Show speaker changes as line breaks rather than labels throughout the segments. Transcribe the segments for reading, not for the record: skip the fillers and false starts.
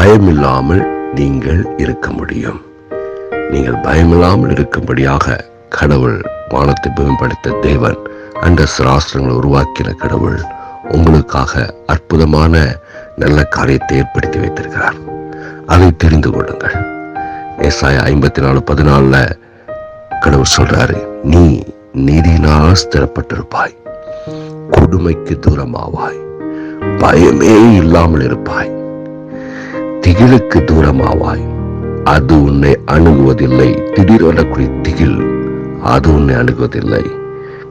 பயமில்லாமல் நீங்கள் இருக்க முடியும். நீங்கள் பயமில்லாமல் இருக்கும்படியாக கடவுள் வானத்தை மேம்படுத்த தேவன் அந்த சாஸ்திரங்களை உருவாக்கின கடவுள் உங்களுக்காக அற்புதமான நல்ல காரியத்தை ஏற்படுத்தி வைத்திருக்கிறார். அதை தெரிந்து கொள்ளுங்கள். ஏசாயா 54:14 கடவுள் சொல்றாரு, நீ நீதியினால் ஸ்திரப்பட்டிருப்பாய், கொடுமைக்கு தூரமாவாய், பயமே இல்லாமல் இருப்பாய், திகிலுக்கு தூரமாவாய், அது உன்னை அணுகுவதில்லை. திடீர் வரக்கூடிய திகில் அது உன்னை அணுகுவதில்லை,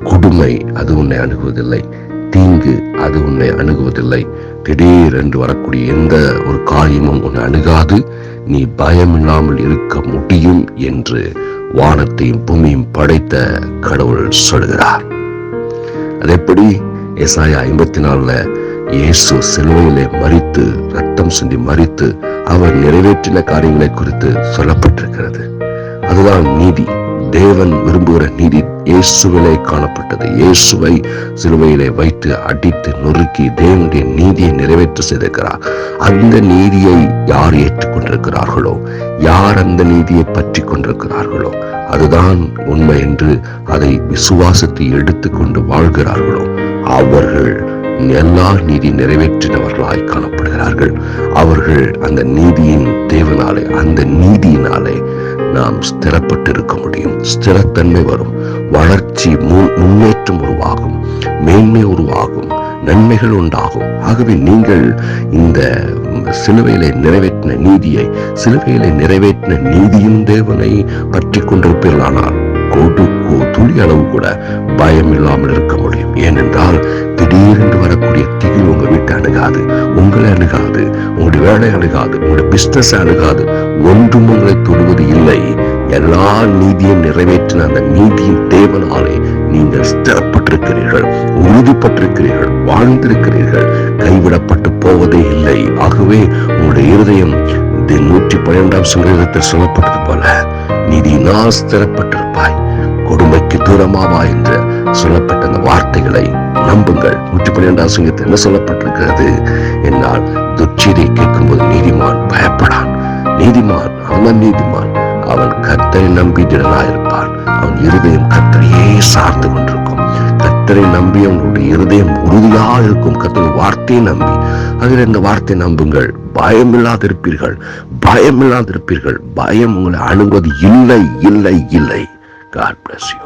கொடுமை அது உன்னை அணுகுவதில்லை, தீங்கு அது உன்னை அணுகுவதில்லை. திடீரென்று வரக்கூடிய எந்த ஒரு காரியமும் உன்னை அணுகாது. நீ பயமில்லாமல் இருக்க முடியும் என்று வானத்தையும் பூமியும் படைத்த கடவுள் சொல்கிறார். அது எப்படி? ஏசாயா 54 இயேசு சிலுவையிலே மரித்து ரத்தம் சிந்தி மரித்து அவர் நிறைவேற்றின காரியங்களை குறித்து சொல்லப்பட்டிருக்கிறது. அதுதான் நீதி. தேவன் விரும்புகிற நீதி இயேசுவிலே காணப்பட்டது. இயேசுவை சிலுவையிலே வைத்து அடித்து நொறுக்கி தேவனுடைய நீதியை நிறைவேற்ற செய்திருக்கிறார். அந்த நீதியை யார் ஏற்றுக்கொண்டிருக்கிறார்களோ, யார் அந்த நீதியை பற்றி கொண்டிருக்கிறார்களோ, அதுதான் உண்மை என்று அதை விசுவாசத்தை எடுத்துக்கொண்டு வாழ்கிறார்களோ, அவர்கள் எல்லா நீதி நிறைவேற்றினவர்களாய் காணப்படுகிறார்கள். அவர்கள் அந்த நீதியின் தேவனாலே, அந்த நீதியினாலே நாம் ஸ்திரப்பட்டு இருக்க முடியும். ஸ்திரத்தன்மை வரும், வளர்ச்சி, முன்னேற்றம் உருவாகும், மேன்மை உருவாகும், நன்மைகள் உண்டாகும். ஆகவே நீங்கள் இந்த சிலுவையிலே நிறைவேற்றின நீதியை, சிலுவையிலே நிறைவேற்றின நீதியின் தேவனை பற்றி கொண்டிருப்பீர்களானால் துளி அளவு கூட பயம் இல்லாமல் இருக்க முடியும். ஏனென்றால் திடீரென்று வரக்கூடிய திகில் உங்க வீட்டை அணுகாது, உங்களை அணுகாது, உங்களுடைய வேலை அணுகாது, உங்களுடைய பிசினஸ் அணுகாது. ஒன்றும் உங்களை தொடுவது இல்லை. எல்லா நீதியும் நிறைவேற்றின அந்த நீதியின் தேவனாலே நீங்கள் ஸ்திரப்பட்டிருக்கிறீர்கள், உறுதிப்பட்டிருக்கிறீர்கள், வாழ்ந்திருக்கிறீர்கள், கைவிடப்பட்டு போவதே இல்லை. ஆகவே உங்களுடைய இருதயம் 112ஆம் சங்கீதத்தில் சொல்லப்பட்டது போல நீதியினால் ஸ்திரப்பட்டிருப்பாய், கொடுமைக்கு தூரமாவா என்று சொல்லப்பட்ட அந்த வார்த்தைகளை நம்புங்கள். 112ஆம் சங்கீதத்தில் என்ன சொல்லப்பட்டிருக்கிறது என்னால், துர்ச்செய்தியை கேட்கும்போது நீதிமான் பயப்படான். நீதிமான், அவன் நீதிமான், அவன் கர்த்தரை நம்பி திடனாயிருப்பான். அவன் இருதயம் கர்த்தரையே சார்ந்து கொண்டிருக்கும். கர்த்தரை நம்பி அவனுடைய இருதயம் உறுதியாக இருக்கும். கர்த்தரின் வார்த்தையை நம்பி, அதில் இந்த வார்த்தை நம்புங்கள். பயமில்லாதிருப்பீர்கள், பயமில்லாதிருப்பீர்கள். பயம் உங்களை அணுகுவது இல்லை, இல்லை, இல்லை. God bless you.